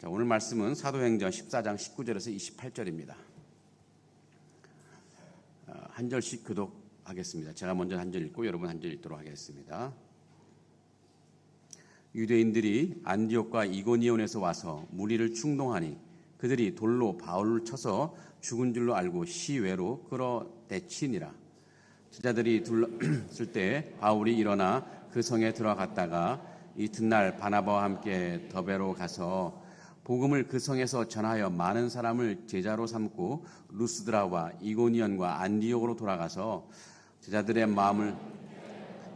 자, 오늘 말씀은 사도행전 14장 19절에서 28절입니다. 한 절씩 교독하겠습니다. 제가 먼저 한 절 읽고 여러분 한 절 읽도록 하겠습니다. 유대인들이 안디옥과 이고니온에서 와서 무리를 충동하니 그들이 돌로 바울을 쳐서 죽은 줄로 알고 시외로 끌어내치니라. 제자들이 둘렀을 때 바울이 일어나 그 성에 들어갔다가 이튿날 바나바와 함께 더베로 가서 복음을 그 성에서 전하여 많은 사람을 제자로 삼고 루스드라와 이고니온과 안디옥으로 돌아가서 제자들의 마음을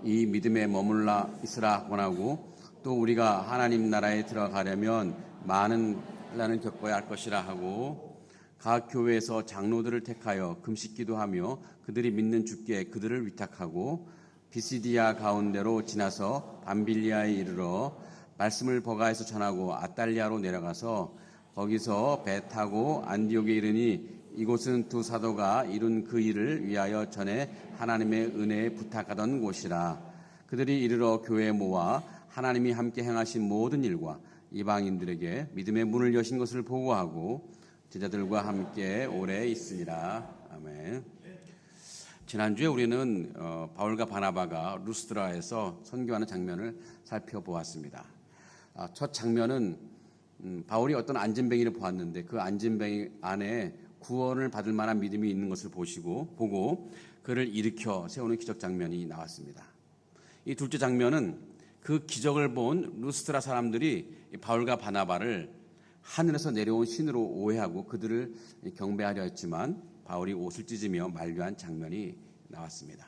이 믿음에 머물러 있으라 권하고 또 우리가 하나님 나라에 들어가려면 많은 난을 겪어야 할 것이라 하고 각 교회에서 장로들을 택하여 금식기도 하며 그들이 믿는 주께 그들을 위탁하고 비시디아 가운데로 지나서 밤빌리아에 이르러 말씀을 버가에서 전하고 아달리아로 내려가서 거기서 배 타고 안디옥에 이르니 이곳은 두 사도가 이룬 그 일을 위하여 전에 하나님의 은혜에 부탁하던 곳이라. 그들이 이르러 교회에 모아 하나님이 함께 행하신 모든 일과 이방인들에게 믿음의 문을 여신 것을 보고하고 제자들과 함께 오래 있으니라. 아멘. 지난주에 우리는 바울과 바나바가 루스드라에서 선교하는 장면을 살펴보았습니다. 첫 장면은 바울이 어떤 안진뱅이를 보았는데 그 안진뱅이 안에 구원을 받을 만한 믿음이 있는 것을 보고 그를 일으켜 세우는 기적 장면이 나왔습니다. 이 둘째 장면은 그 기적을 본 루스드라 사람들이 바울과 바나바를 하늘에서 내려온 신으로 오해하고 그들을 경배하려 했지만 바울이 옷을 찢으며 만류한 장면이 나왔습니다.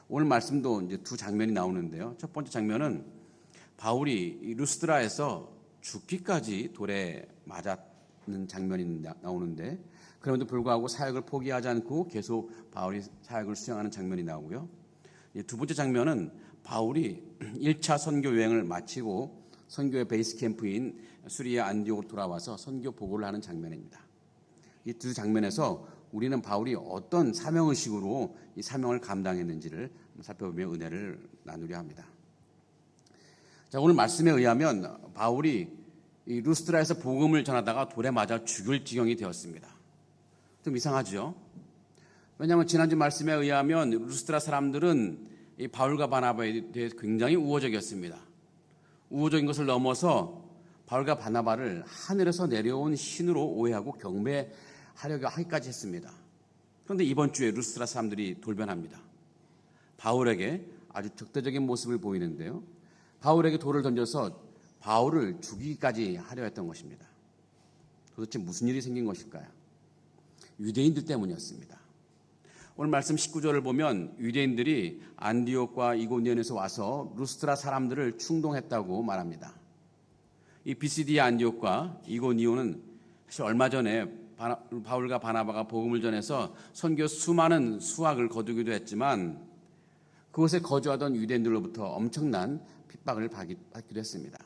오늘 말씀도 이제 두 장면이 나오는데요. 첫 번째 장면은 바울이 루스드라에서 죽기까지 돌에 맞았는 장면이 나오는데 그럼에도 불구하고 사역을 포기하지 않고 계속 바울이 사역을 수행하는 장면이 나오고요. 두 번째 장면은 바울이 1차 선교 여행을 마치고 선교의 베이스 캠프인 수리아 안디옥으로 돌아와서 선교 보고를 하는 장면입니다. 이 두 장면에서 우리는 바울이 어떤 사명의식으로 이 사명을 감당했는지를 살펴보며 은혜를 나누려 합니다. 자, 오늘 말씀에 의하면 바울이 이 루스드라에서 복음을 전하다가 돌에 맞아 죽을 지경이 되었습니다. 좀 이상하죠? 왜냐하면 지난주 말씀에 의하면 루스드라 사람들은 이 바울과 바나바에 대해 굉장히 우호적이었습니다. 우호적인 것을 넘어서 바울과 바나바를 하늘에서 내려온 신으로 오해하고 경배하려고 하기까지 했습니다. 그런데 이번 주에 루스드라 사람들이 돌변합니다. 바울에게 아주 적대적인 모습을 보이는데요. 바울에게 돌을 던져서 바울을 죽이기까지 하려 했던 것입니다. 도대체 무슨 일이 생긴 것일까요? 유대인들 때문이었습니다. 오늘 말씀 19절을 보면 유대인들이 안디옥과 이고니온에서 와서 루스드라 사람들을 충동했다고 말합니다. 이 비시디아 안디옥과 이고니온은 사실 얼마 전에 바울과 바나바가 복음을 전해서 선교 수많은 수확을 거두기도 했지만 그곳에 거주하던 유대인들로부터 엄청난 핍박을 받기도 했습니다.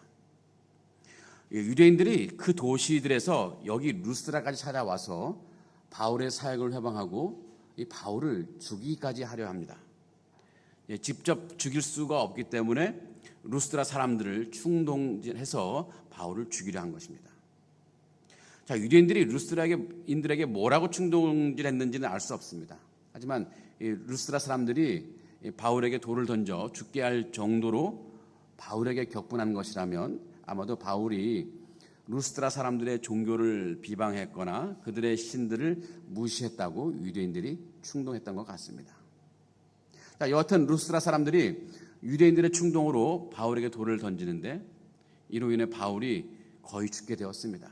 유대인들이 그 도시들에서 여기 루스드라까지 찾아와서 바울의 사역을 회방하고 이 바울을 죽이기까지 하려 합니다. 직접 죽일 수가 없기 때문에 루스드라 사람들을 충동해서 바울을 죽이려 한 것입니다. 자, 유대인들이 루스드라인들에게 뭐라고 충동질했는지는 알 수 없습니다. 하지만 이 루스드라 사람들이 바울에게 돌을 던져 죽게 할 정도로 바울에게 격분한 것이라면 아마도 바울이 루스드라 사람들의 종교를 비방했거나 그들의 신들을 무시했다고 유대인들이 충동했던 것 같습니다. 자, 여하튼 루스드라 사람들이 유대인들의 충동으로 바울에게 돌을 던지는데 이로 인해 바울이 거의 죽게 되었습니다.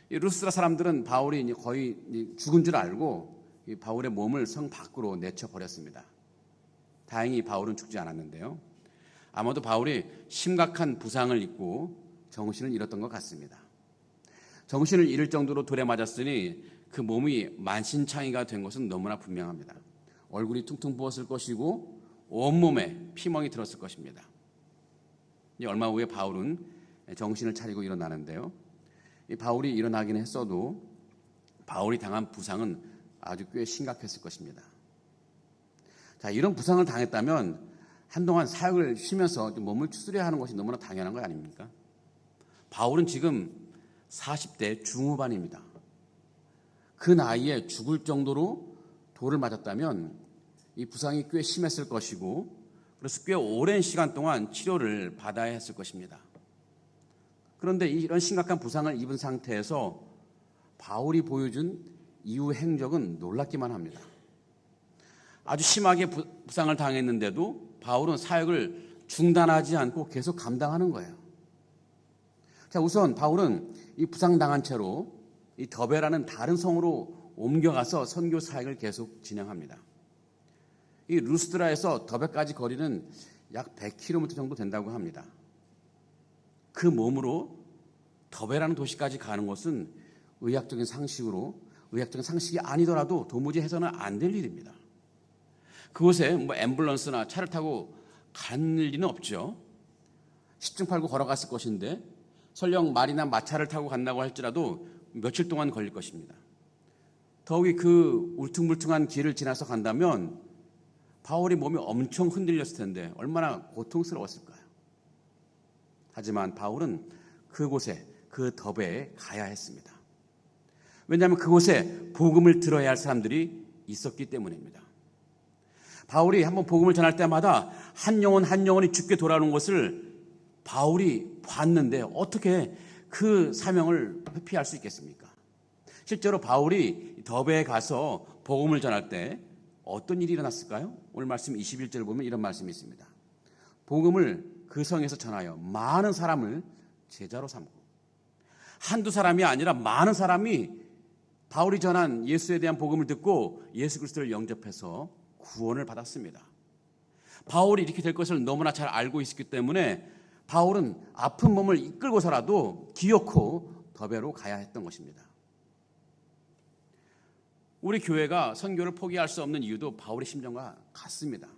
이 루스드라 사람들은 바울이 거의 죽은 줄 알고 바울의 몸을 성 밖으로 내쳐버렸습니다. 다행히 바울은 죽지 않았는데요. 아마도 바울이 심각한 부상을 입고 정신을 잃었던 것 같습니다. 정신을 잃을 정도로 돌에 맞았으니 그 몸이 만신창이가 된 것은 너무나 분명합니다. 얼굴이 퉁퉁 부었을 것이고 온몸에 피멍이 들었을 것입니다. 얼마 후에 바울은 정신을 차리고 일어나는데요. 이 바울이 일어나긴 했어도 바울이 당한 부상은 아주 꽤 심각했을 것입니다. 자, 이런 부상을 당했다면 한동안 사역을 쉬면서 몸을 추스려야 하는 것이 너무나 당연한 거 아닙니까? 바울은 지금 40대 중후반입니다. 그 나이에 죽을 정도로 돌을 맞았다면 이 부상이 꽤 심했을 것이고, 그래서 꽤 오랜 시간 동안 치료를 받아야 했을 것입니다. 그런데 이런 심각한 부상을 입은 상태에서 바울이 보여준 이후 행적은 놀랍기만 합니다. 아주 심하게 부상을 당했는데도 바울은 사역을 중단하지 않고 계속 감당하는 거예요. 자, 우선 바울은 이 부상당한 채로 이 더베라는 다른 성으로 옮겨가서 선교 사역을 계속 진행합니다. 이 루스드라에서 더베까지 거리는 약 100km 정도 된다고 합니다. 그 몸으로 더베라는 도시까지 가는 것은 의학적인 상식이 아니더라도 도무지 해서는 안 될 일입니다. 그곳에 앰뷸런스나 차를 타고 가는 리는 없죠. 10중 8구 걸어갔을 것인데 설령 말이나 마차를 타고 간다고 할지라도 며칠 동안 걸릴 것입니다. 더욱이 그 울퉁불퉁한 길을 지나서 간다면 바울이 몸이 엄청 흔들렸을 텐데 얼마나 고통스러웠을까요? 하지만 바울은 그곳에, 그 더베에 가야 했습니다. 왜냐하면 그곳에 복음을 들어야 할 사람들이 있었기 때문입니다. 바울이 한번 복음을 전할 때마다 한 영혼이 죽게 돌아오는 것을 바울이 봤는데 어떻게 그 사명을 회피할 수 있겠습니까? 실제로 바울이 더베에 가서 복음을 전할 때 어떤 일이 일어났을까요? 오늘 말씀 21절을 보면 이런 말씀이 있습니다. 복음을 그 성에서 전하여 많은 사람을 제자로 삼고, 한두 사람이 아니라 많은 사람이 바울이 전한 예수에 대한 복음을 듣고 예수 그리스도를 영접해서 구원을 받았습니다. 바울이 이렇게 될 것을 너무나 잘 알고 있었기 때문에 바울은 아픈 몸을 이끌고서라도 기어코 더베로 가야 했던 것입니다. 우리 교회가 선교를 포기할 수 없는 이유도 바울의 심정과 같습니다.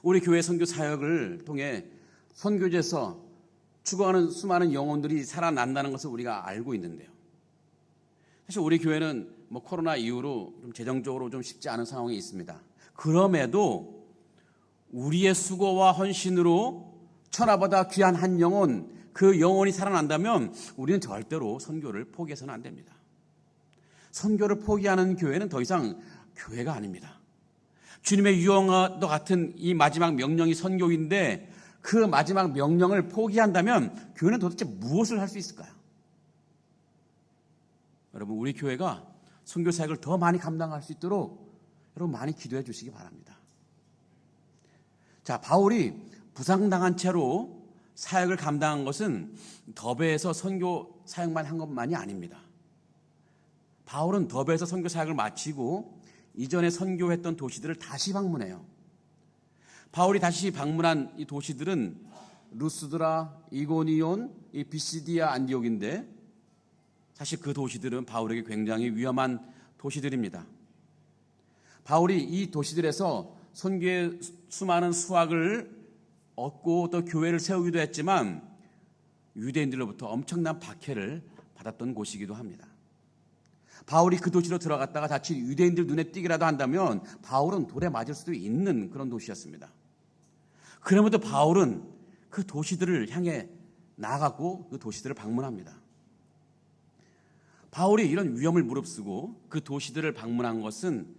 우리 교회 선교 사역을 통해 선교지에서 죽어가는 수많은 영혼들이 살아난다는 것을 우리가 알고 있는데요. 사실 우리 교회는 코로나 이후로 좀 재정적으로 좀 쉽지 않은 상황이 있습니다. 그럼에도 우리의 수고와 헌신으로 천하보다 귀한 한 영혼, 그 영혼이 살아난다면 우리는 절대로 선교를 포기해서는 안 됩니다. 선교를 포기하는 교회는 더 이상 교회가 아닙니다. 주님의 유언과 같은 이 마지막 명령이 선교인데 그 마지막 명령을 포기한다면 교회는 도대체 무엇을 할 수 있을까요? 여러분, 우리 교회가 선교 사역을 더 많이 감당할 수 있도록 여러분 많이 기도해 주시기 바랍니다. 자, 바울이 부상당한 채로 사역을 감당한 것은 더베에서 선교 사역만 한 것만이 아닙니다. 바울은 더베에서 선교 사역을 마치고 이전에 선교했던 도시들을 다시 방문해요. 바울이 다시 방문한 이 도시들은 루스드라, 이고니온, 이 비시디아, 안디옥인데 사실 그 도시들은 바울에게 굉장히 위험한 도시들입니다. 바울이 이 도시들에서 선교의 수많은 수확을 얻고 또 교회를 세우기도 했지만 유대인들로부터 엄청난 박해를 받았던 곳이기도 합니다. 바울이 그 도시로 들어갔다가 자칫 유대인들 눈에 띄기라도 한다면 바울은 돌에 맞을 수도 있는 그런 도시였습니다. 그럼에도 바울은 그 도시들을 향해 나아갔고 그 도시들을 방문합니다. 바울이 이런 위험을 무릅쓰고 그 도시들을 방문한 것은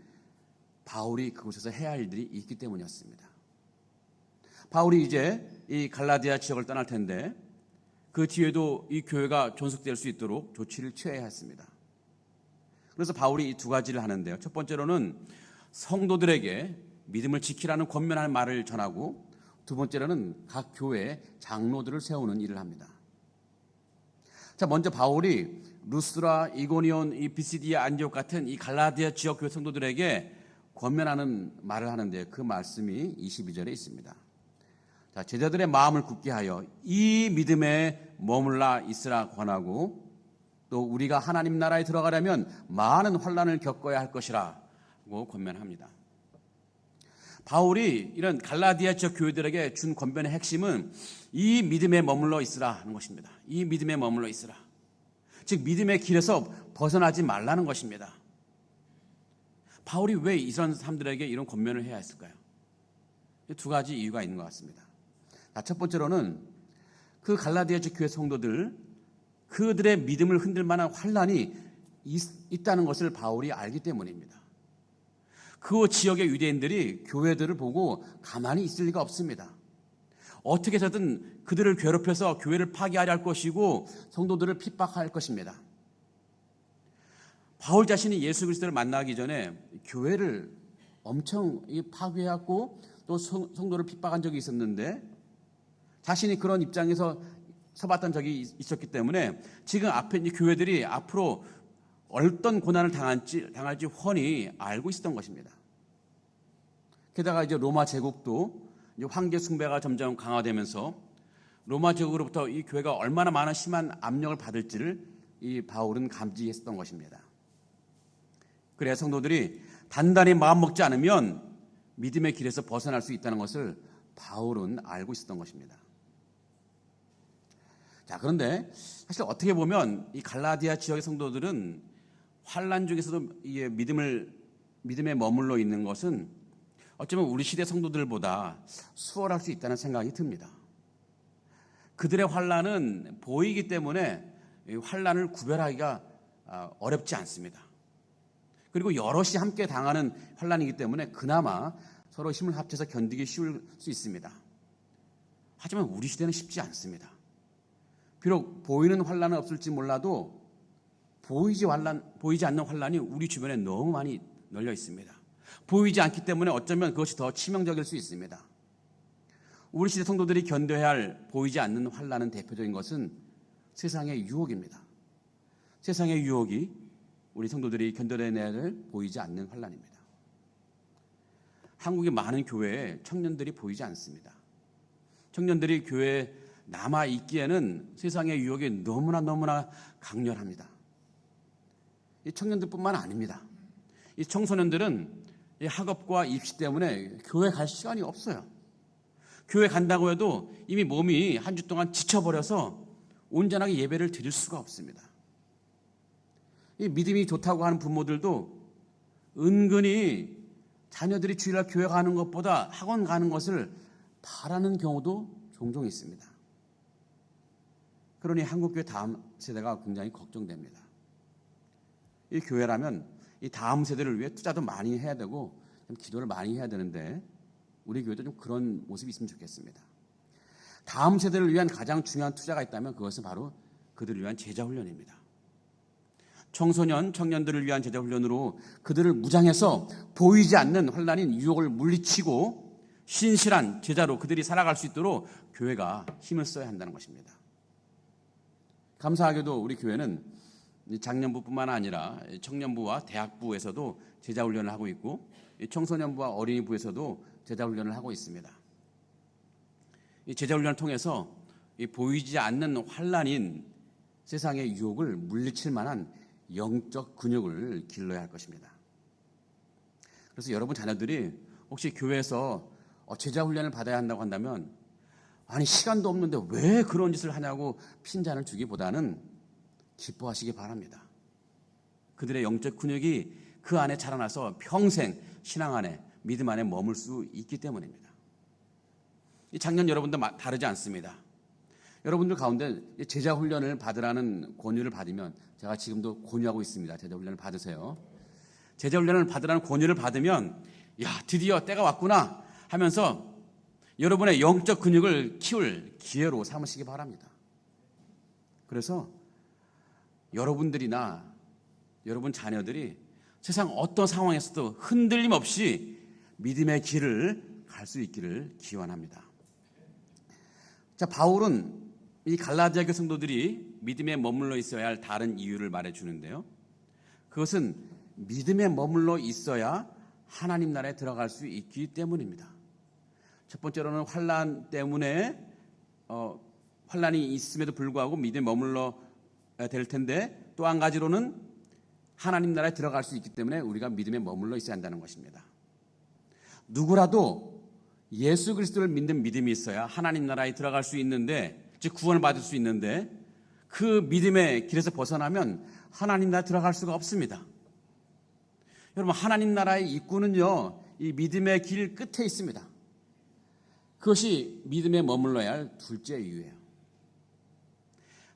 바울이 그곳에서 해야 할 일들이 있기 때문이었습니다. 바울이 이제 이 갈라디아 지역을 떠날 텐데 그 뒤에도 이 교회가 존속될 수 있도록 조치를 취해야 했습니다. 그래서 바울이 이 두 가지를 하는데요. 첫 번째로는 성도들에게 믿음을 지키라는 권면할 말을 전하고, 두 번째로는 각 교회에 장로들을 세우는 일을 합니다. 자, 먼저 바울이 루스드라, 이고니온, 이 비시디아, 안디옥 같은 이 갈라디아 지역 교회 성도들에게 권면하는 말을 하는데 그 말씀이 22절에 있습니다. 자, 제자들의 마음을 굳게 하여 이 믿음에 머물라 있으라 권하고, 또 우리가 하나님 나라에 들어가려면 많은 환난을 겪어야 할 것이라고 권면합니다. 바울이 이런 갈라디아 지역 교회들에게 준 권면의 핵심은 이 믿음에 머물러 있으라 하는 것입니다. 이 믿음에 머물러 있으라. 즉 믿음의 길에서 벗어나지 말라는 것입니다. 바울이 왜 이런 사람들에게 이런 권면을 해야 했을까요? 두 가지 이유가 있는 것 같습니다. 첫 번째로는 그 갈라디아 지역 교회 성도들, 그들의 믿음을 흔들 만한 환란이 있다는 것을 바울이 알기 때문입니다. 그 지역의 유대인들이 교회들을 보고 가만히 있을 리가 없습니다. 어떻게 해서든 그들을 괴롭혀서 교회를 파괴하려 할 것이고 성도들을 핍박할 것입니다. 바울 자신이 예수 그리스도를 만나기 전에 교회를 엄청 파괴하고 또 성도를 핍박한 적이 있었는데 자신이 그런 입장에서 서봤던 적이 있었기 때문에 지금 앞에 있는 교회들이 앞으로 어떤 고난을 당할지 훤히 알고 있었던 것입니다. 게다가 이제 로마 제국도 이제 황제 숭배가 점점 강화되면서 로마 제국으로부터 이 교회가 얼마나 많은 심한 압력을 받을지를 이 바울은 감지했었던 것입니다. 그래야 성도들이 단단히 마음 먹지 않으면 믿음의 길에서 벗어날 수 있다는 것을 바울은 알고 있었던 것입니다. 자, 그런데 사실 어떻게 보면 이 갈라디아 지역의 성도들은 환란 중에서도 이 믿음에 머물러 있는 것은 어쩌면 우리 시대 성도들보다 수월할 수 있다는 생각이 듭니다. 그들의 환란은 보이기 때문에 환란을 구별하기가 어렵지 않습니다. 그리고 여럿이 함께 당하는 환란이기 때문에 그나마 서로 힘을 합쳐서 견디기 쉬울 수 있습니다. 하지만 우리 시대는 쉽지 않습니다. 비록 보이는 환란은 없을지 몰라도 보이지 않는 환란이 우리 주변에 너무 많이 널려 있습니다. 보이지 않기 때문에 어쩌면 그것이 더 치명적일 수 있습니다. 우리 시대 성도들이 견뎌야 할 보이지 않는 환란은 대표적인 것은 세상의 유혹입니다. 세상의 유혹이 우리 성도들이 견뎌내야 할 보이지 않는 환란입니다. 한국의 많은 교회에 청년들이 보이지 않습니다. 청년들이 교회에 남아 있기에는 세상의 유혹이 너무나 강렬합니다. 이 청년들뿐만 아닙니다. 이 청소년들은 이 학업과 입시 때문에 교회 갈 시간이 없어요. 교회 간다고 해도 이미 몸이 한 주 동안 지쳐버려서 온전하게 예배를 드릴 수가 없습니다. 이 믿음이 좋다고 하는 부모들도 은근히 자녀들이 주일날 교회 가는 것보다 학원 가는 것을 바라는 경우도 종종 있습니다. 그러니 한국교회 다음 세대가 굉장히 걱정됩니다. 이 교회라면 이 다음 세대를 위해 투자도 많이 해야 되고 기도를 많이 해야 되는데 우리 교회도 좀 그런 모습이 있으면 좋겠습니다. 다음 세대를 위한 가장 중요한 투자가 있다면 그것은 바로 그들을 위한 제자훈련입니다. 청소년, 청년들을 위한 제자훈련으로 그들을 무장해서 보이지 않는 환란인 유혹을 물리치고 신실한 제자로 그들이 살아갈 수 있도록 교회가 힘을 써야 한다는 것입니다. 감사하게도 우리 교회는 장년부뿐만 아니라 청년부와 대학부에서도 제자훈련을 하고 있고 청소년부와 어린이부에서도 제자훈련을 하고 있습니다. 이 제자훈련을 통해서 이 보이지 않는 환란인 세상의 유혹을 물리칠 만한 영적 근육을 길러야 할 것입니다. 그래서 여러분 자녀들이 혹시 교회에서 제자훈련을 받아야 한다고 한다면 아니 시간도 없는데 왜 그런 짓을 하냐고 핀잔을 주기보다는 기뻐하시기 바랍니다. 그들의 영적 근육이 그 안에 자라나서 평생 신앙 안에 믿음 안에 머물 수 있기 때문입니다. 이 작년 여러분도 다르지 않습니다. 여러분들 가운데 제자훈련을 받으라는 권유를 받으면 제가 지금도 권유하고 있습니다. 제자훈련을 받으세요. 제자훈련을 받으라는 권유를 받으면 야 드디어 때가 왔구나 하면서 여러분의 영적 근육을 키울 기회로 삼으시기 바랍니다. 그래서 여러분들이나 여러분 자녀들이 세상 어떤 상황에서도 흔들림 없이 믿음의 길을 갈 수 있기를 기원합니다. 자, 바울은 이 갈라디아 교회 성도들이 믿음에 머물러 있어야 할 다른 이유를 말해주는데요. 그것은 믿음에 머물러 있어야 하나님 나라에 들어갈 수 있기 때문입니다. 첫 번째로는 환란 때문에 환란이 있음에도 불구하고 믿음에 머물러 될 텐데 또 한 가지로는 하나님 나라에 들어갈 수 있기 때문에 우리가 믿음에 머물러 있어야 한다는 것입니다. 누구라도 예수 그리스도를 믿는 믿음이 있어야 하나님 나라에 들어갈 수 있는데 즉 구원을 받을 수 있는데 그 믿음의 길에서 벗어나면 하나님 나라에 들어갈 수가 없습니다. 여러분 하나님 나라의 입구는요 이 믿음의 길 끝에 있습니다. 그것이 믿음에 머물러야 할 둘째 이유예요.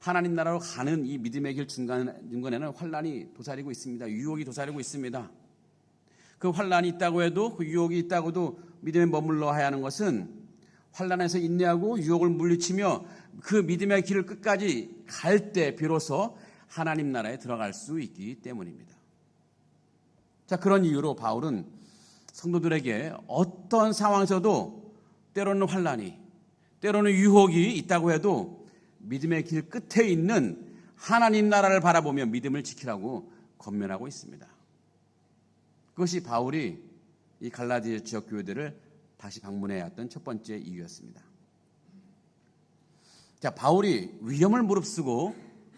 하나님 나라로 가는 이 믿음의 길 중간에는 환란이 도사리고 있습니다. 유혹이 도사리고 있습니다. 그 환란이 있다고 해도, 그 유혹이 있다고도 믿음에 머물러야 하는 것은 환란에서 인내하고 유혹을 물리치며 그 믿음의 길을 끝까지 갈 때 비로소 하나님 나라에 들어갈 수 있기 때문입니다. 자, 그런 이유로 바울은 성도들에게 어떤 상황에서도 때로는 환란이, 때로는 유혹이 있다고 해도 믿음의 길 끝에 있는 하나님 나라를 바라보며 믿음을 지키라고 권면하고 있습니다. 그것이 바울이 이 갈라디아 지역 교회들을 다시 방문해야 했던 첫 번째 이유였습니다. 자, 바울이 위험을 무릅쓰고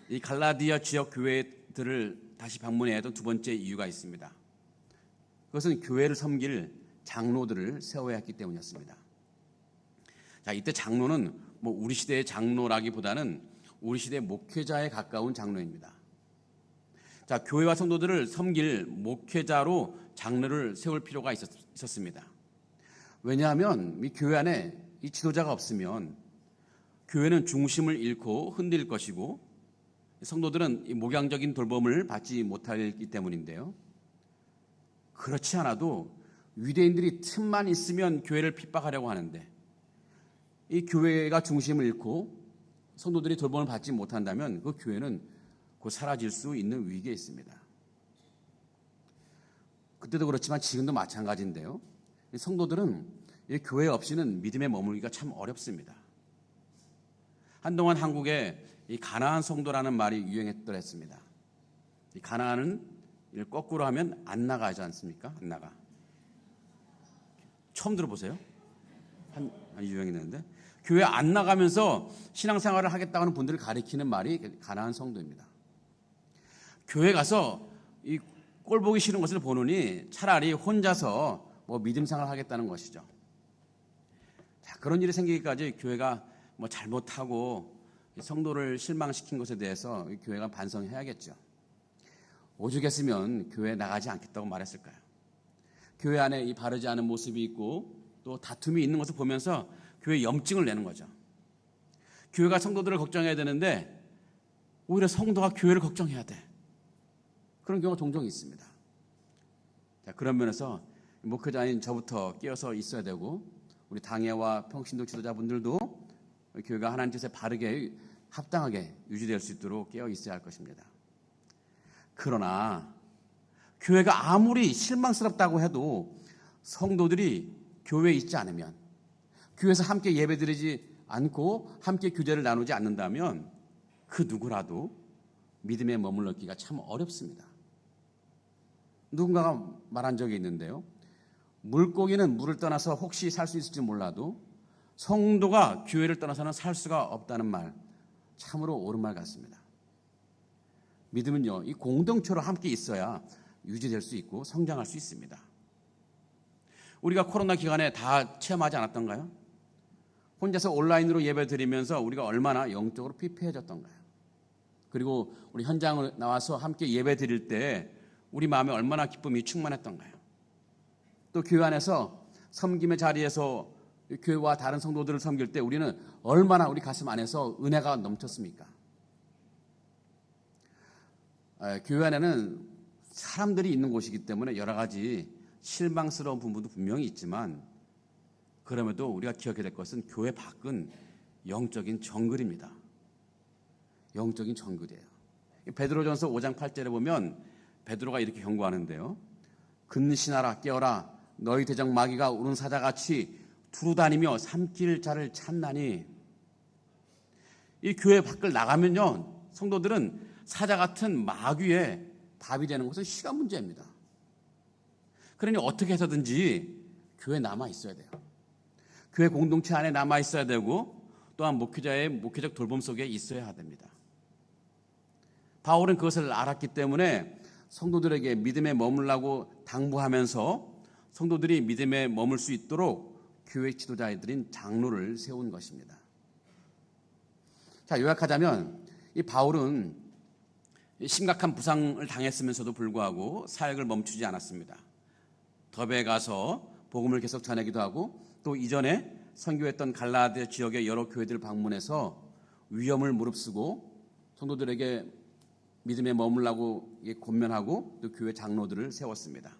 이 갈라디아 지역 교회들을 다시 방문해야 했던 두 번째 이유가 있습니다. 그것은 교회를 섬길 장로들을 세워야 했기 때문이었습니다. 자, 이때 장로는 우리 시대의 장로라기보다는 우리 시대 목회자에 가까운 장로입니다. 자, 교회와 성도들을 섬길 목회자로 장로를 세울 필요가 있었습니다. 왜냐하면 이 교회 안에 이 지도자가 없으면 교회는 중심을 잃고 흔들릴 것이고 성도들은 이 목양적인 돌봄을 받지 못하기 때문인데요. 그렇지 않아도 유대인들이 틈만 있으면 교회를 핍박하려고 하는데 이 교회가 중심을 잃고 성도들이 돌봄을 받지 못한다면 그 교회는 곧 사라질 수 있는 위기에 있습니다. 그때도 그렇지만 지금도 마찬가지인데요. 성도들은 이 교회 없이는 믿음에 머물기가 참 어렵습니다. 한동안 한국에 이 가나안 성도라는 말이 유행했더랬습니다. 이 가나안은 거꾸로 하면 안 나가지 않습니까? 안 나가. 처음 들어보세요? 유행했는데 교회 안 나가면서 신앙생활을 하겠다고 하는 분들을 가리키는 말이 가나안 성도입니다. 교회 가서 이 꼴 보기 싫은 것을 보느니 차라리 혼자서 믿음생활을 하겠다는 것이죠. 자, 그런 일이 생기기까지 교회가 잘못하고 성도를 실망시킨 것에 대해서 교회가 반성해야겠죠. 오죽했으면 교회 나가지 않겠다고 말했을까요? 교회 안에 이 바르지 않은 모습이 있고 또 다툼이 있는 것을 보면서 교회 염증을 내는 거죠. 교회가 성도들을 걱정해야 되는데 오히려 성도가 교회를 걱정해야 돼. 그런 경우가 종종 있습니다. 자, 그런 면에서 목회자인 저부터 깨어서 있어야 되고 우리 당회와 평신도 지도자분들도 교회가 하나님 뜻에 바르게 합당하게 유지될 수 있도록 깨어 있어야 할 것입니다. 그러나 교회가 아무리 실망스럽다고 해도 성도들이 교회에 있지 않으면, 교회에서 함께 예배드리지 않고 함께 교제를 나누지 않는다면 그 누구라도 믿음에 머물렀기가 참 어렵습니다. 누군가가 말한 적이 있는데요. 물고기는 물을 떠나서 혹시 살 수 있을지 몰라도 성도가 교회를 떠나서는 살 수가 없다는 말, 참으로 옳은 말 같습니다. 믿음은요, 이 공동체로 함께 있어야 유지될 수 있고 성장할 수 있습니다. 우리가 코로나 기간에 다 체험하지 않았던가요? 혼자서 온라인으로 예배 드리면서 우리가 얼마나 영적으로 피폐해졌던가요? 그리고 우리 현장을 나와서 함께 예배 드릴 때 우리 마음에 얼마나 기쁨이 충만했던가요? 또 교회 안에서 섬김의 자리에서 교회와 다른 성도들을 섬길 때 우리는 얼마나 우리 가슴 안에서 은혜가 넘쳤습니까? 교회 안에는 사람들이 있는 곳이기 때문에 여러 가지 실망스러운 부분도 분명히 있지만 그럼에도 우리가 기억해야 될 것은 교회 밖은 영적인 정글입니다. 영적인 정글이에요. 베드로전서 5장 8절에 보면 베드로가 이렇게 경고하는데요. 근신하라 깨어라 너희 대적 마귀가 우는 사자같이 두루다니며 삼킬 자를 찾나니. 이 교회 밖을 나가면요 성도들은 사자 같은 마귀의 답이 되는 것은 시간 문제입니다. 그러니 어떻게 해서든지 교회에 남아 있어야 돼요. 교회 공동체 안에 남아 있어야 되고 또한 목회자의 목회적 돌봄 속에 있어야 됩니다. 바울은 그것을 알았기 때문에 성도들에게 믿음에 머물라고 당부하면서 성도들이 믿음에 머물 수 있도록 교회 지도자들인 장로를 세운 것입니다. 자, 요약하자면 이 바울은 심각한 부상을 당했으면서도 불구하고 사역을 멈추지 않았습니다. 더베에 가서 복음을 계속 전하기도 하고 또 이전에 선교했던 갈라디아 지역의 여러 교회들을 방문해서 위험을 무릅쓰고 성도들에게 믿음에 머물라고 권면하고 또 교회 장로들을 세웠습니다.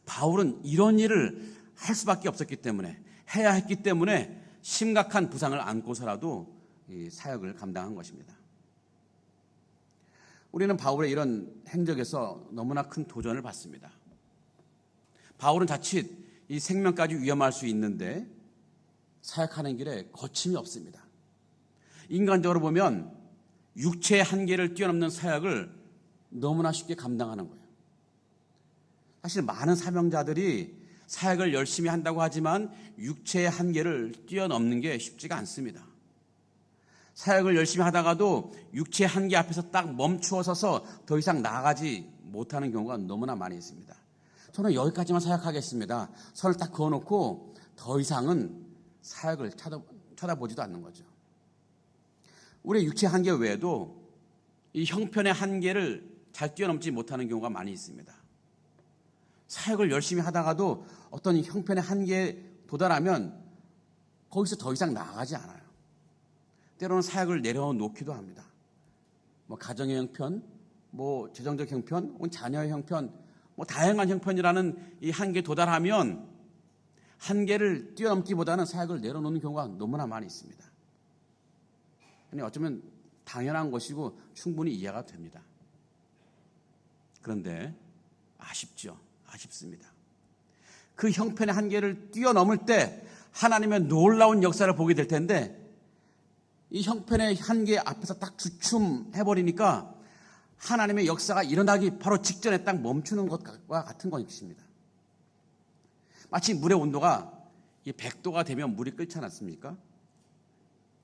바울은 이런 일을 할 수밖에 없었기 때문에, 해야 했기 때문에 심각한 부상을 안고서라도 이 사역을 감당한 것입니다. 우리는 바울의 이런 행적에서 너무나 큰 도전을 받습니다. 바울은 자칫 이 생명까지 위험할 수 있는데 사역하는 길에 거침이 없습니다. 인간적으로 보면 육체의 한계를 뛰어넘는 사역을 너무나 쉽게 감당하는 거예요. 사실 많은 사명자들이 사역을 열심히 한다고 하지만 육체의 한계를 뛰어넘는 게 쉽지가 않습니다. 사역을 열심히 하다가도 육체의 한계 앞에서 딱 멈추어 서서 더 이상 나아가지 못하는 경우가 너무나 많이 있습니다. 저는 여기까지만 사역하겠습니다. 선을 딱 그어놓고 더 이상은 사역을 쳐다보지도 않는 거죠. 우리의 육체의 한계 외에도 이 형편의 한계를 잘 뛰어넘지 못하는 경우가 많이 있습니다. 사역을 열심히 하다가도 어떤 형편의 한계에 도달하면 거기서 더 이상 나아가지 않아요. 때로는 사역을 내려놓기도 합니다. 가정의 형편, 재정적 형편, 자녀의 형편, 다양한 형편이라는 이 한계에 도달하면 한계를 뛰어넘기보다는 사역을 내려놓는 경우가 너무나 많이 있습니다. 아니, 어쩌면 당연한 것이고 충분히 이해가 됩니다. 그런데 아쉽습니다. 그 형편의 한계를 뛰어넘을 때 하나님의 놀라운 역사를 보게 될 텐데 이 형편의 한계 앞에서 딱 주춤해버리니까 하나님의 역사가 일어나기 바로 직전에 딱 멈추는 것과 같은 것입니다. 마치 물의 온도가 100도가 되면 물이 끓지 않았습니까?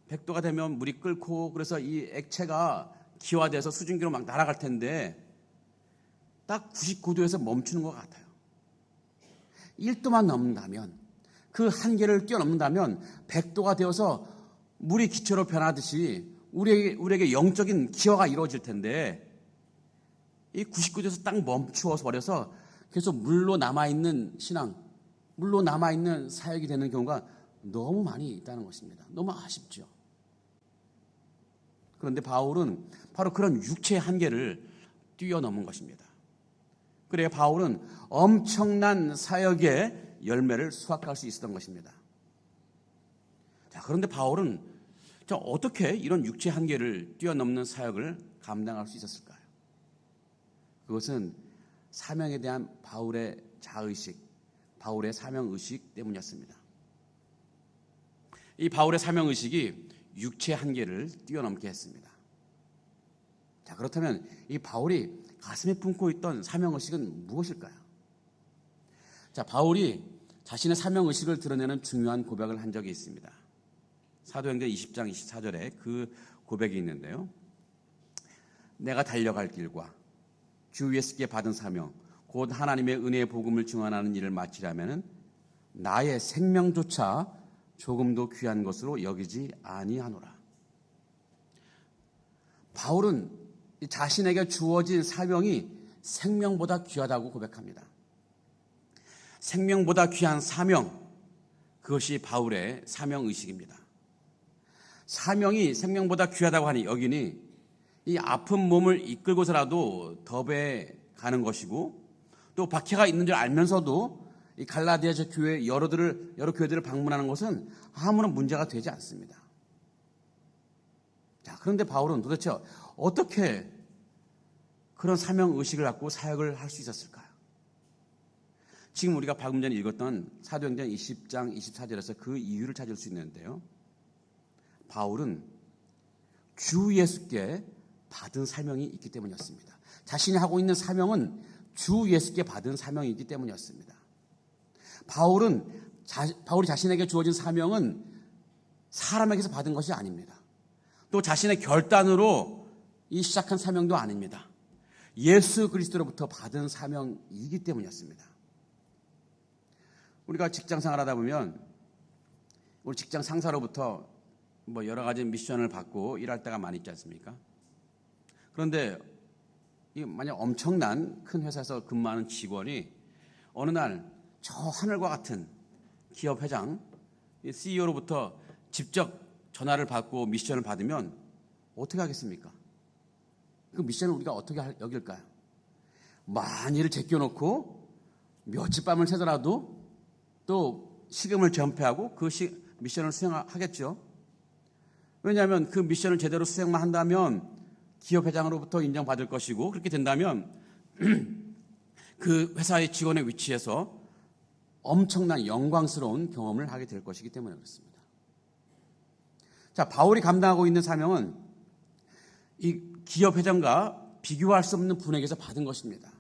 100도가 되면 물이 끓고 그래서 이 액체가 기화돼서 수증기로 막 날아갈 텐데 딱 99도에서 멈추는 것 같아요. 1도만 넘는다면, 그 한계를 뛰어넘는다면 100도가 되어서 물이 기체로 변하듯이 우리에게 영적인 기화가 이루어질 텐데 이 99도에서 딱 멈추어서 버려서 계속 물로 남아있는 신앙, 물로 남아있는 사역이 되는 경우가 너무 많이 있다는 것입니다. 너무 아쉽죠. 그런데 바울은 바로 그런 육체의 한계를 뛰어넘은 것입니다. 그래야 바울은 엄청난 사역의 열매를 수확할 수 있었던 것입니다. 자, 그런데 바울은 어떻게 이런 육체의 한계를 뛰어넘는 사역을 감당할 수 있었을까요? 그것은 사명에 대한 바울의 자의식, 바울의 사명의식 때문이었습니다. 이 바울의 사명의식이 육체의 한계를 뛰어넘게 했습니다. 자, 그렇다면 이 바울이 가슴에 품고 있던 사명의식은 무엇일까요? 자, 바울이 자신의 사명의식을 드러내는 중요한 고백을 한 적이 있습니다. 사도행전 20장 24절에 그 고백이 있는데요. 내가 달려갈 길과 주 예수께 받은 사명, 곧 하나님의 은혜의 복음을 증언하는 일을 마치려면 나의 생명조차 조금도 귀한 것으로 여기지 아니하노라. 바울은 자신에게 주어진 사명이 생명보다 귀하다고 고백합니다. 생명보다 귀한 사명, 그것이 바울의 사명의식입니다. 사명이 생명보다 귀하다고 하니 여기니 이 아픈 몸을 이끌고서라도 더베 가는 것이고 또 박해가 있는 줄 알면서도 이 갈라디아 교회 여러 교회들을 방문하는 것은 아무런 문제가 되지 않습니다. 자, 그런데 바울은 도대체 어떻게 그런 사명의식을 갖고 사역을 할 수 있었을까요? 지금 우리가 방금 전에 읽었던 사도행전 20장 24절에서 그 이유를 찾을 수 있는데요. 바울은 주 예수께 받은 사명이 있기 때문이었습니다. 자신이 하고 있는 사명은 주 예수께 받은 사명이기 때문이었습니다. 바울이 자신에게 주어진 사명은 사람에게서 받은 것이 아닙니다. 또 자신의 결단으로 시작한 사명도 아닙니다. 예수 그리스도로부터 받은 사명이기 때문이었습니다. 우리가 직장 생활하다 보면 우리 직장 상사로부터 여러 가지 미션을 받고 일할 때가 많이 있지 않습니까? 그런데 만약 엄청난 큰 회사에서 근무하는 직원이 어느 날 저 하늘과 같은 기업 회장, CEO로부터 직접 전화를 받고 미션을 받으면 어떻게 하겠습니까? 그 미션을 우리가 어떻게 여길까요? 만일을 제껴놓고 며칠 밤을 새더라도 또 식음을 전폐하고 그 미션을 수행하겠죠. 왜냐하면 그 미션을 제대로 수행만 한다면 기업 회장으로부터 인정받을 것이고, 그렇게 된다면 그 회사의 직원의 위치에서 엄청난 영광스러운 경험을 하게 될 것이기 때문에 그렇습니다. 자, 바울이 감당하고 있는 사명은 이 기업 회장과 비교할 수 없는 분에게서 받은 것입니다.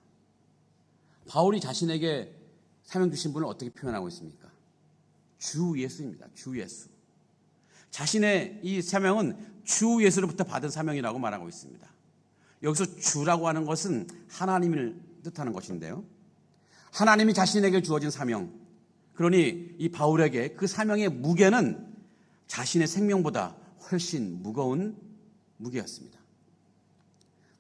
바울이 자신에게 사명 주신 분을 어떻게 표현하고 있습니까? 주 예수입니다. 주 예수. 자신의 이 사명은 주 예수로부터 받은 사명이라고 말하고 있습니다. 여기서 주라고 하는 것은 하나님을 뜻하는 것인데요. 하나님이 자신에게 주어진 사명. 그러니 이 바울에게 그 사명의 무게는 자신의 생명보다 훨씬 무거운 무게였습니다.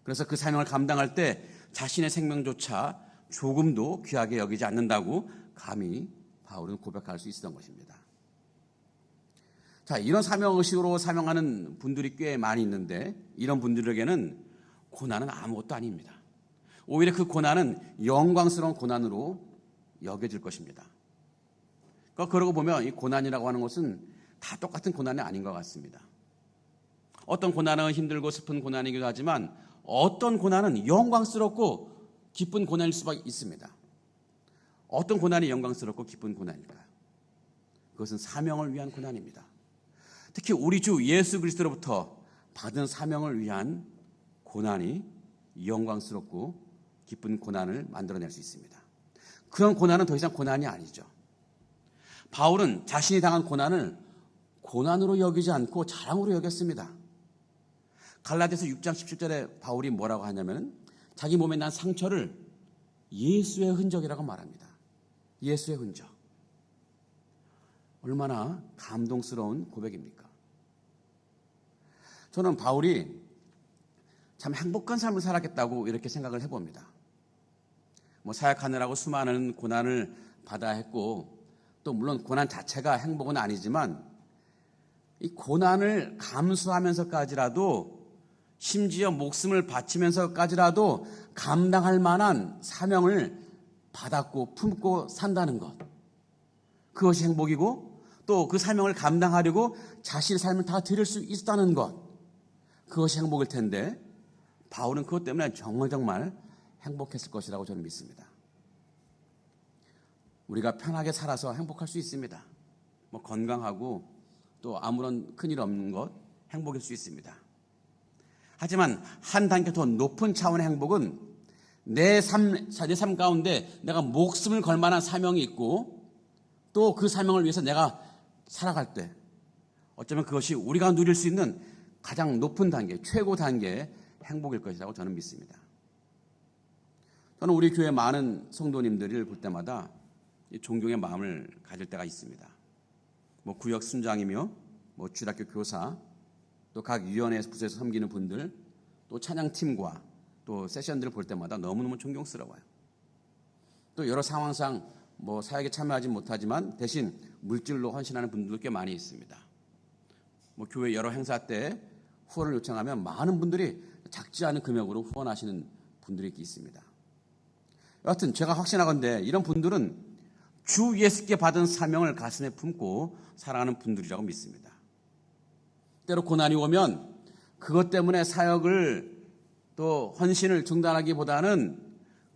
그래서 그 사명을 감당할 때 자신의 생명조차 조금도 귀하게 여기지 않는다고 감히 바울은 고백할 수 있었던 것입니다. 자, 이런 사명의식으로 사명하는 분들이 꽤 많이 있는데, 이런 분들에게는 고난은 아무것도 아닙니다. 오히려 그 고난은 영광스러운 고난으로 여겨질 것입니다. 그러고 보면 이 고난이라고 하는 것은 다 똑같은 고난이 아닌 것 같습니다. 어떤 고난은 힘들고 슬픈 고난이기도 하지만 어떤 고난은 영광스럽고 기쁜 고난일 수밖에 있습니다. 어떤 고난이 영광스럽고 기쁜 고난일까요? 그것은 사명을 위한 고난입니다. 특히 우리 주 예수 그리스도로부터 받은 사명을 위한 고난이 영광스럽고 기쁜 고난을 만들어낼 수 있습니다. 그런 고난은 더 이상 고난이 아니죠. 바울은 자신이 당한 고난을 고난으로 여기지 않고 자랑으로 여겼습니다. 갈라디아서 6장 17절에 바울이 뭐라고 하냐면 자기 몸에 난 상처를 예수의 흔적이라고 말합니다. 예수의 흔적. 얼마나 감동스러운 고백입니까? 저는 바울이 참 행복한 삶을 살았겠다고 이렇게 생각을 해봅니다. 사역하느라고 수많은 고난을 받아야 했고, 또 물론 고난 자체가 행복은 아니지만 이 고난을 감수하면서까지라도, 심지어 목숨을 바치면서까지라도 감당할 만한 사명을 받았고 품고 산다는 것, 그것이 행복이고, 또 그 사명을 감당하려고 자신의 삶을 다 드릴 수 있다는 것, 그것이 행복일 텐데 바울은 그것 때문에 정말 행복했을 것이라고 저는 믿습니다. 우리가 편하게 살아서 행복할 수 있습니다. 건강하고 또 아무런 큰일 없는 것, 행복일 수 있습니다. 하지만 한 단계 더 높은 차원의 행복은 내 삶 가운데 내가 목숨을 걸 만한 사명이 있고, 또 그 사명을 위해서 내가 살아갈 때 어쩌면 그것이 우리가 누릴 수 있는 가장 높은 단계, 최고 단계의 행복일 것이라고 저는 믿습니다. 저는 우리 교회 많은 성도님들을 볼 때마다 존경의 마음을 가질 때가 있습니다. 구역 순장이며 주일학교 교사, 또 각 위원회 부서에서 섬기는 분들, 또 찬양팀과 또 세션들을 볼 때마다 너무너무 존경스러워요. 또 여러 상황상 사역에 참여하지 못하지만 대신 물질로 헌신하는 분들도 꽤 많이 있습니다. 교회 여러 행사 때 후원을 요청하면 많은 분들이 작지 않은 금액으로 후원하시는 분들이 있습니다. 여하튼 제가 확신하건대 이런 분들은 주 예수께 받은 사명을 가슴에 품고 살아가는 분들이라고 믿습니다. 때로 고난이 오면 그것 때문에 사역을 또 헌신을 중단하기보다는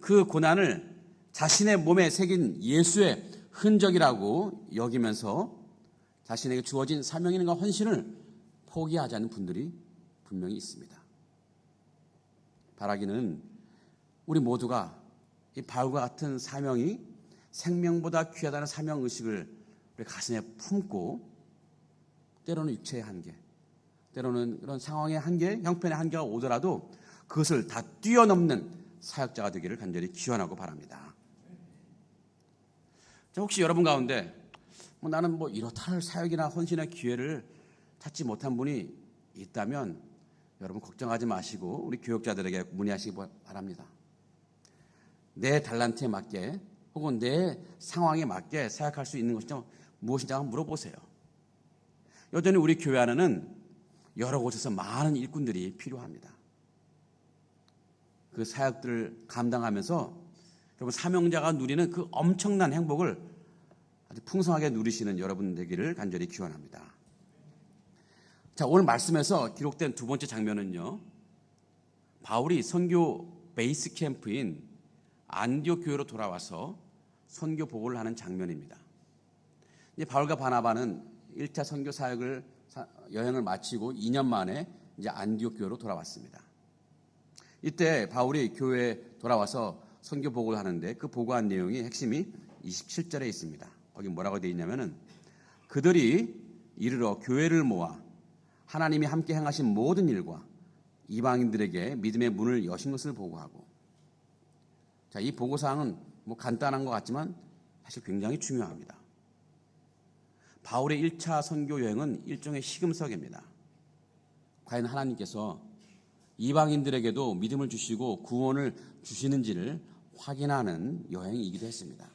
그 고난을 자신의 몸에 새긴 예수의 흔적이라고 여기면서 자신에게 주어진 사명인과 헌신을 포기하지 않는 분들이 분명히 있습니다. 바라기는 우리 모두가 이 바울과 같은 사명이 생명보다 귀하다는 사명의식을 우리 가슴에 품고, 때로는 육체의 한계, 때로는 그런 상황의 한계, 형편의 한계가 오더라도 그것을 다 뛰어넘는 사역자가 되기를 간절히 기원하고 바랍니다. 혹시 여러분 가운데 나는 이렇다 할 사역이나 헌신의 기회를 찾지 못한 분이 있다면 여러분 걱정하지 마시고 우리 교역자들에게 문의하시기 바랍니다. 내 달란트에 맞게 혹은 내 상황에 맞게 사역할 수 있는 것이 무엇인지 한번 물어보세요. 여전히 우리 교회 안에는 여러 곳에서 많은 일꾼들이 필요합니다. 그 사역들을 감당하면서 여러분 사명자가 누리는 그 엄청난 행복을 아주 풍성하게 누리시는 여러분 되기를 간절히 기원합니다. 자, 오늘 말씀에서 기록된 두 번째 장면은요, 바울이 선교 베이스 캠프인 안디옥 교회로 돌아와서 선교 보고를 하는 장면입니다. 이제 바울과 바나바는 1차 선교 사역을 여행을 마치고 2년 만에 이제 안디옥 교회로 돌아왔습니다. 이때 바울이 교회에 돌아와서 선교 보고를 하는데 그 보고한 내용이 핵심이 27절에 있습니다. 거기 뭐라고 되어 있냐면은 그들이 이르러 교회를 모아 하나님이 함께 행하신 모든 일과 이방인들에게 믿음의 문을 여신 것을 보고하고, 자, 이 보고사항은 뭐 간단한 것 같지만 사실 굉장히 중요합니다. 바울의 1차 선교 여행은 일종의 시금석입니다. 과연 하나님께서 이방인들에게도 믿음을 주시고 구원을 주시는지를 확인하는 여행이기도 했습니다.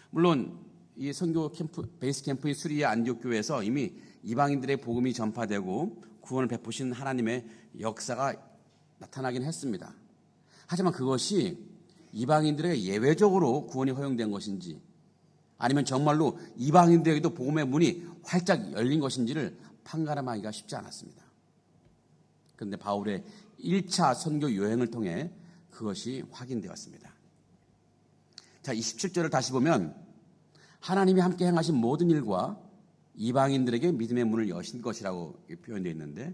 물론 이 선교 캠프, 베이스 캠프인 수리의 안디옥 교회에서 이미 이방인들의 복음이 전파되고 구원을 베푸신 하나님의 역사가 나타나긴 했습니다. 하지만 그것이 이방인들에게 예외적으로 구원이 허용된 것인지 아니면 정말로 이방인들에게도 복음의 문이 활짝 열린 것인지를 판가름하기가 쉽지 않았습니다. 그런데 바울의 1차 선교 여행을 통해 그것이 확인되었습니다. 자, 27절을 다시 보면 하나님이 함께 행하신 모든 일과 이방인들에게 믿음의 문을 여신 것이라고 표현되어 있는데,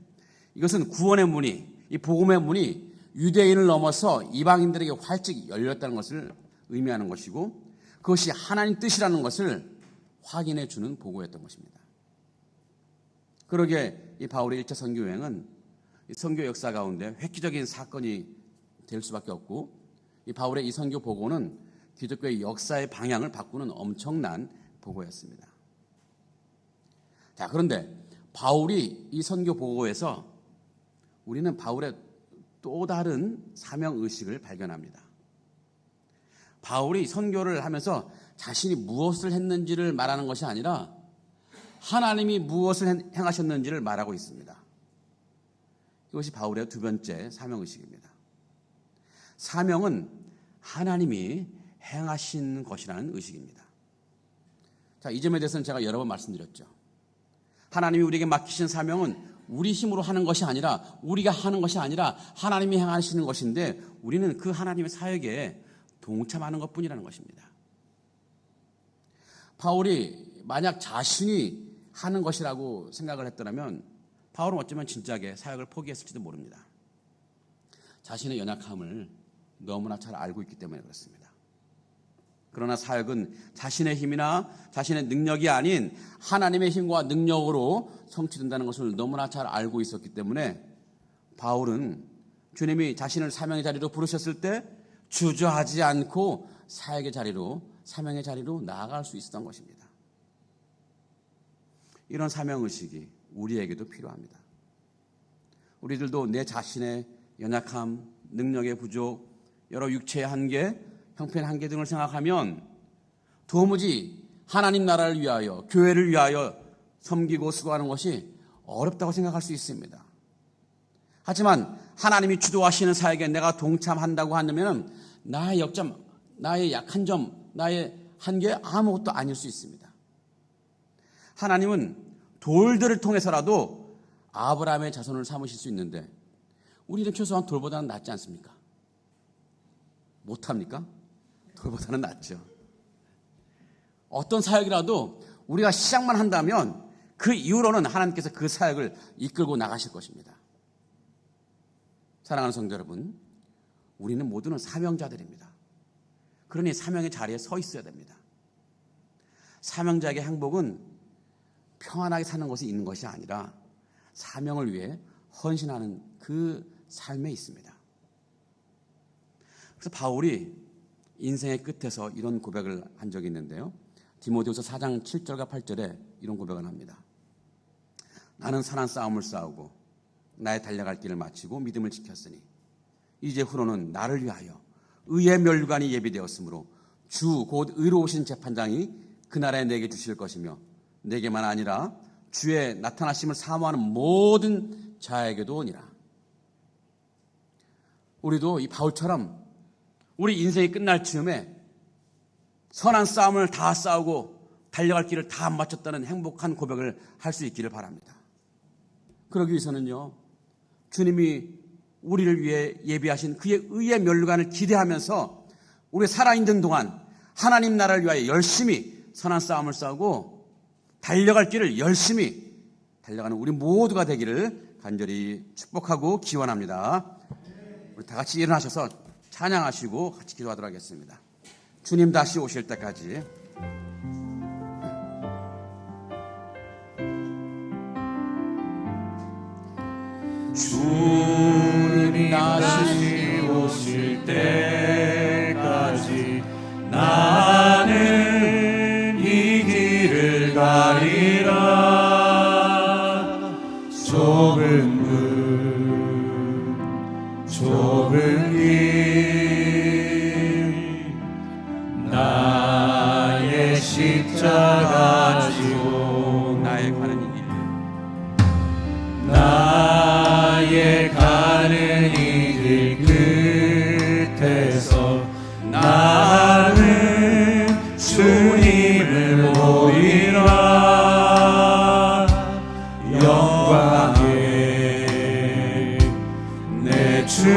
이것은 구원의 문이, 이 복음의 문이 유대인을 넘어서 이방인들에게 활짝 열렸다는 것을 의미하는 것이고, 그것이 하나님 뜻이라는 것을 확인해 주는 보고였던 것입니다. 그러게 이 바울의 1차 선교 여행은 선교 역사 가운데 획기적인 사건이 될 수밖에 없고, 이 바울의 이 선교 보고는 기독교의 역사의 방향을 바꾸는 엄청난 보고였습니다. 자, 그런데 바울이 이 선교 보고에서 우리는 바울의 또 다른 사명 의식을 발견합니다. 바울이 선교를 하면서 자신이 무엇을 했는지를 말하는 것이 아니라 하나님이 무엇을 행하셨는지를 말하고 있습니다. 이것이 바울의 두 번째 사명 의식입니다. 사명은 하나님이 행하신 것이라는 의식입니다. 자, 이 점에 대해서는 제가 여러 번 말씀드렸죠. 하나님이 우리에게 맡기신 사명은 우리 힘으로 하는 것이 아니라, 우리가 하는 것이 아니라 하나님이 행하시는 것인데, 우리는 그 하나님의 사역에 동참하는 것뿐이라는 것입니다. 바울이 만약 자신이 하는 것이라고 생각을 했더라면 바울은 어쩌면 진작에 사역을 포기했을지도 모릅니다. 자신의 연약함을 너무나 잘 알고 있기 때문에 그렇습니다. 그러나 사역은 자신의 힘이나 자신의 능력이 아닌 하나님의 힘과 능력으로 성취된다는 것을 너무나 잘 알고 있었기 때문에 바울은 주님이 자신을 사명의 자리로 부르셨을 때 주저하지 않고 사역의 자리로, 사명의 자리로 나아갈 수 있었던 것입니다. 이런 사명의식이 우리에게도 필요합니다. 우리들도 내 자신의 연약함, 능력의 부족, 여러 육체의 한계, 형편의 한계 등을 생각하면 도무지 하나님 나라를 위하여, 교회를 위하여 섬기고 수고하는 것이 어렵다고 생각할 수 있습니다. 하지만 하나님이 주도하시는 사역에 내가 동참한다고 한다면 나의 약점, 나의 약한 점, 나의 한계 아무것도 아닐 수 있습니다. 하나님은 돌들을 통해서라도 아브라함의 자손을 삼으실 수 있는데 우리는 최소한 돌보다는 낫지 않습니까? 못합니까? 돌보다는 낫죠. 어떤 사역이라도 우리가 시작만 한다면 그 이후로는 하나님께서 그 사역을 이끌고 나가실 것입니다. 사랑하는 성도 여러분, 우리는 모두는 사명자들입니다. 그러니 사명의 자리에 서 있어야 됩니다. 사명자에게 행복은 평안하게 사는 곳에 있는 것이 아니라 사명을 위해 헌신하는 그 삶에 있습니다. 그래서 바울이 인생의 끝에서 이런 고백을 한 적이 있는데요. 디모데후서 4장 7절과 8절에 이런 고백을 합니다. 나는 선한 싸움을 싸우고 나의 달려갈 길을 마치고 믿음을 지켰으니 이제 후로는 나를 위하여 의의 면류관이 예비되었으므로 주 곧 의로우신 재판장이 그날에 내게 주실 것이며 내게만 아니라 주의 나타나심을 사모하는 모든 자에게도 오니라. 우리도 이 바울처럼 우리 인생이 끝날 즈음에 선한 싸움을 다 싸우고 달려갈 길을 다 마쳤다는 행복한 고백을 할 수 있기를 바랍니다. 그러기 위해서는요, 주님이 우리를 위해 예비하신 그의 의의 면류관을 기대하면서 우리 살아있는 동안 하나님 나라를 위하여 열심히 선한 싸움을 싸우고 달려갈 길을 열심히 달려가는 우리 모두가 되기를 간절히 축복하고 기원합니다. 우리 다 같이 일어나셔서 찬양하시고 같이 기도하도록 하겠습니다. 주님 다시 오실 때까지. 주님 다시 오실 때까지 나는 이 길을 가리라. 좁은 길 나의 십자가 지고 나의 가는 이 길, 나의 가는 이 길 끝에서 나는 주님을 보리라. 영광의 내 주님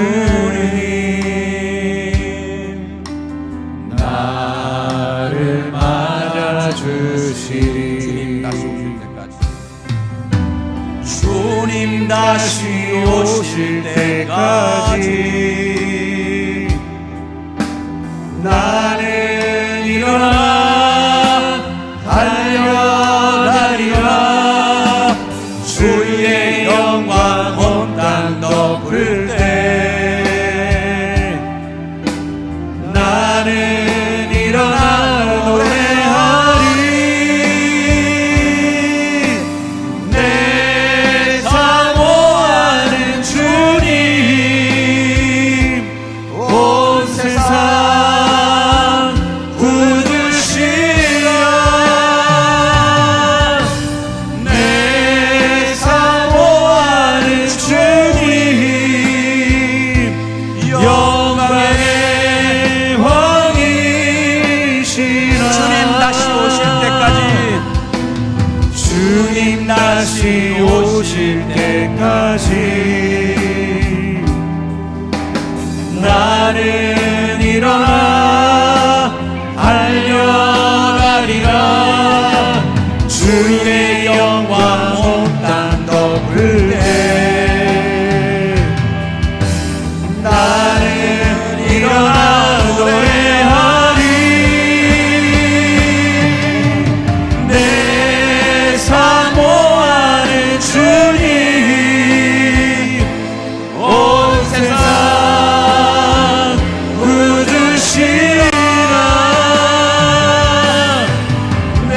나를 맞아주시리. 주님 다시 오실 때까지 나는 일어나 달려가리라. 주의 영광 온 땅 덮을 때 나는 일어나 노래하리. 내 사모하는 주님 온 세상 굳으시라. 내 사모하는 주님 영광의 왕이시라. 주님 다시 오실 때까지 나는 일어나 달려가리라. 주의 영광 온 땅 덮을 때 나는 일어나 노래하리. 내 사모하는 주님 온 세상 굳으시라. 내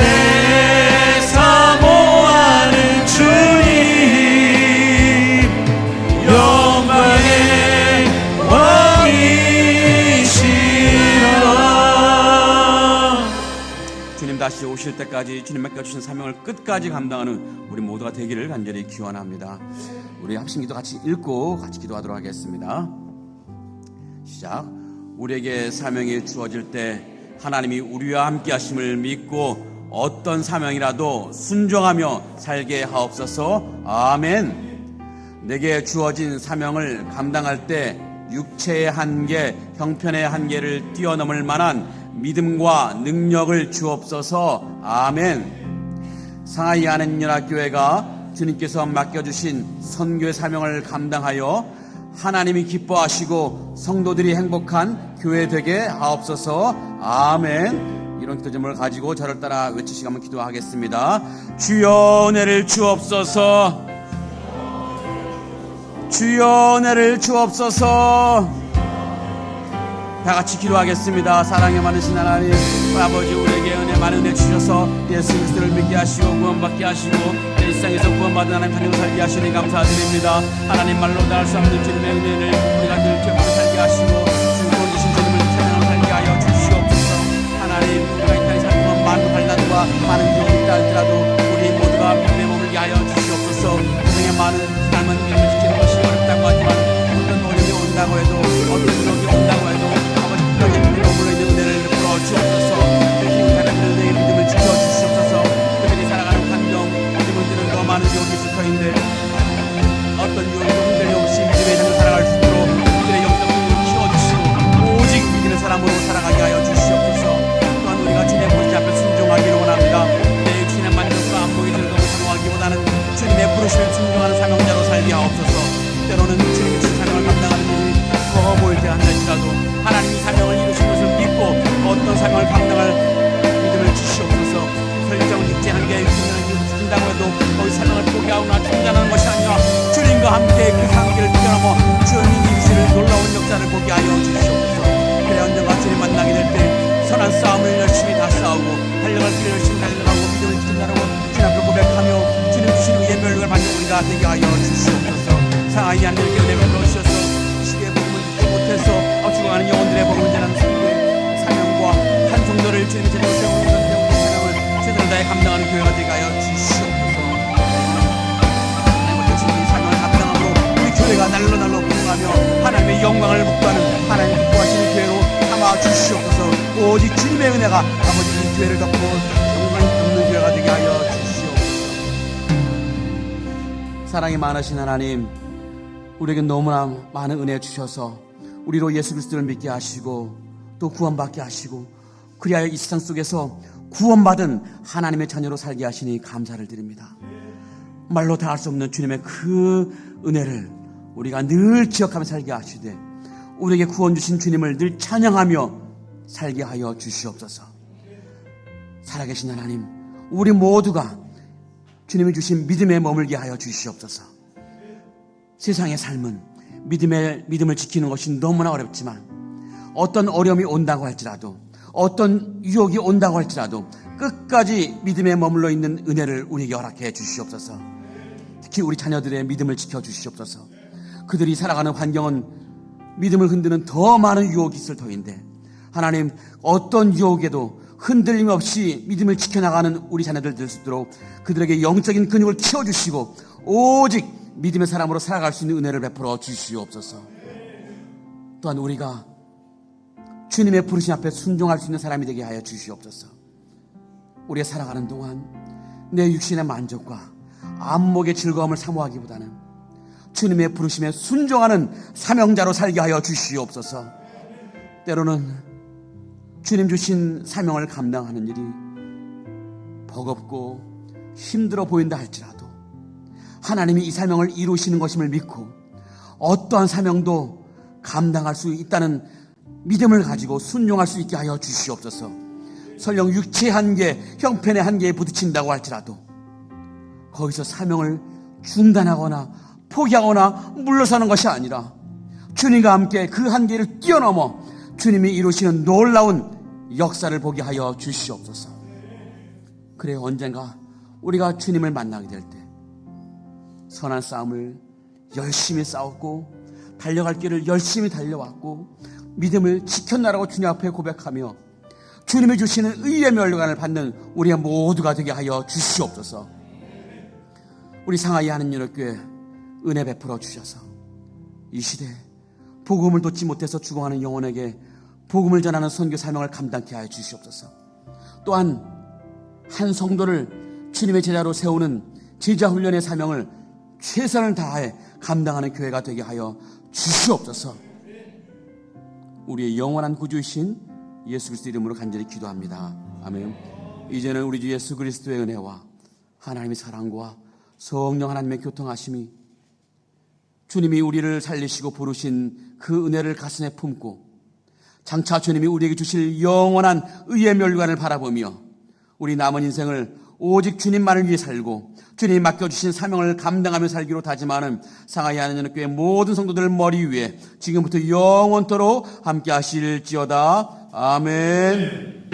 사모하는 주님 영광의 왕이시라. 주님 다시 오실 때까지 주님 맡겨주신 사명을 끝까지 감당하는 우리 모두가 되기를 간절히 기원합니다. 우리 합심기도 같이 읽고 같이 기도하도록 하겠습니다. 시작. 우리에게 사명이 주어질 때 하나님이 우리와 함께 하심을 믿고 어떤 사명이라도 순종하며 살게 하옵소서. 아멘. 내게 주어진 사명을 감당할 때 육체의 한계, 형편의 한계를 뛰어넘을 만한 믿음과 능력을 주옵소서. 아멘. 상하이 한인연합교회가 주님께서 맡겨주신 선교의 사명을 감당하여 하나님이 기뻐하시고 성도들이 행복한 교회 되게 하옵소서. 아멘. 이런 기도점을 가지고 저를 따라 외치시고 한번 기도하겠습니다. 주여 은혜를 주옵소서. 주여 은혜를 주옵소서. 다 같이 기도하겠습니다. 사랑에 많으신 하나님 아버지, 우리에게 많은 은혜 주셔서 예수 그리스도를 믿게 하시고 구원받게 하시고 이 세상에서 구원받은 하나님 자녀로 살게 하시니 감사드립니다. 하나님 말로 다할 수 없는 주님의 은혜를 우리가 늘 기억하고 살게 하시고 주님 주신 주님을 찬양하고 살게 하여 주시옵소서. 하나님, 우리가 이 땅에 살고 많은 환난과 많은 경험이 있다 할지라도 우리 모두가 믿음의 몸을 어떤 유혹이 온다고 해도 아버지 끝까지 주님의 머물러 있는 은혜를 베풀어 주옵소서. 이웃 사람들의 내 믿음을 지켜주시옵소서. 그들이 살아가는 환경, 이분들은 더 많은 유혹이 있을 터인데 어떤 유혹도 흔들림 없이 믿음의 삶을 살아갈 수 있도록 그들의 영적 능력을 키워주시고 오직 믿는 사람으로 살아가게 하여 주시옵소서. 또한 우리가 주님의 보시지 앞에 순종하기를 원합니다. 내 육신의 만족과 안목이 즐거움을 사모하기보다는 주님의 부르심에 순종하는 사명자로 살게 하옵소서. 때로는 주님의 주신 사명을 감당하는 일이 거워 보일 때 한날지라도 하나님이 사명을 이루신 것을 믿고 어떤 사명을 감당할 믿음을 주시옵소서. 설정 육체 한계에 주신다고 해도 거기 사명을 포기하거나 중단하는 것이 아니라 주님과 함께 그 한계를 뛰어넘어 주님이 이루시는 놀라운 역사를 보게 하여 주시옵소서. 그래 언젠가 주님 만나게 될 때 선한 싸움을 열심히 다 싸우고 달려갈 길을 열심히 달려가고 믿음을 지킨다라고 주님 앞에 고백하며 주님 주신 의의 멸류관을 받는 우리가 되게 하여 주시옵소서. 상하이 하늘께 은혜 베풀어 주셔서 이 시대의 복음을 듣지 못해서 죽어가는 영혼들의 복음을 전하는 사명과 한 성도를 주님의 제대로 세우는 사명을 최선을 다해 감당하는 교회가 되게 하여 주시옵소서. 하나님의 주신 이 사명을 감당함으로 우리 교회가 날로 부흥하며 하나님의 영광을 목도하는 하나님 기뻐하시는 교회로 삼아 주시옵소서. 오직 주님의 은혜가 아버지 이 교회를 덮고 영광이 없는 교회가 되게 하여 주시옵소서. 사랑이 많으신 하나님, 우리에게 너무나 많은 은혜 주셔서 우리로 예수 그리스도를 믿게 하시고 또 구원받게 하시고 그리하여 이 세상 속에서 구원받은 하나님의 자녀로 살게 하시니 감사를 드립니다. 말로 다 할 수 없는 주님의 그 은혜를 우리가 늘 기억하며 살게 하시되 우리에게 구원 주신 주님을 늘 찬양하며 살게 하여 주시옵소서. 살아계신 하나님, 우리 모두가 주님이 주신 믿음에 머물게 하여 주시옵소서. 세상의 삶은 믿음을 지키는 것이 너무나 어렵지만 어떤 어려움이 온다고 할지라도 어떤 유혹이 온다고 할지라도 끝까지 믿음에 머물러 있는 은혜를 우리에게 허락해 주시옵소서. 특히 우리 자녀들의 믿음을 지켜 주시옵소서. 그들이 살아가는 환경은 믿음을 흔드는 더 많은 유혹이 있을 터인데 하나님, 어떤 유혹에도 흔들림 없이 믿음을 지켜나가는 우리 자녀들 될 수 있도록 그들에게 영적인 근육을 키워주시고 오직 믿음의 사람으로 살아갈 수 있는 은혜를 베풀어 주시옵소서. 또한 우리가 주님의 부르심 앞에 순종할 수 있는 사람이 되게 하여 주시옵소서. 우리가 살아가는 동안 내 육신의 만족과 안목의 즐거움을 사모하기보다는 주님의 부르심에 순종하는 사명자로 살게 하여 주시옵소서. 때로는 주님 주신 사명을 감당하는 일이 버겁고 힘들어 보인다 할지라도 하나님이 이 사명을 이루시는 것임을 믿고 어떠한 사명도 감당할 수 있다는 믿음을 가지고 순종할 수 있게 하여 주시옵소서. 설령 육체의 한계, 형편의 한계에 부딪힌다고 할지라도 거기서 사명을 중단하거나 포기하거나 물러서는 것이 아니라 주님과 함께 그 한계를 뛰어넘어 주님이 이루시는 놀라운 역사를 보게 하여 주시옵소서. 그래 언젠가 우리가 주님을 만나게 될 때 선한 싸움을 열심히 싸웠고 달려갈 길을 열심히 달려왔고 믿음을 지켰나라고 주님 앞에 고백하며 주님이 주시는 의의 멸류관을 받는 우리 모두가 되게 하여 주시옵소서. 우리 상하이 하느님교회 은혜 베풀어 주셔서 이 시대에 복음을 좇지 못해서 죽어가는 영혼에게 복음을 전하는 선교 사명을 감당케 하여 주시옵소서. 또한 한 성도를 주님의 제자로 세우는 제자 훈련의 사명을 최선을 다해 감당하는 교회가 되게 하여 주시옵소서. 우리의 영원한 구주이신 예수 그리스도 이름으로 간절히 기도합니다. 아멘. 이제는 우리 주 예수 그리스도의 은혜와 하나님의 사랑과 성령 하나님의 교통하심이 주님이 우리를 살리시고 부르신 그 은혜를 가슴에 품고 장차 주님이 우리에게 주실 영원한 의의 멸류관을 바라보며 우리 남은 인생을 오직 주님만을 위해 살고 주님이 맡겨주신 사명을 감당하며 살기로 다짐하는 상하이 하느님 교회 모든 성도들 머리 위에 지금부터 영원토록 함께 하실지어다. 아멘.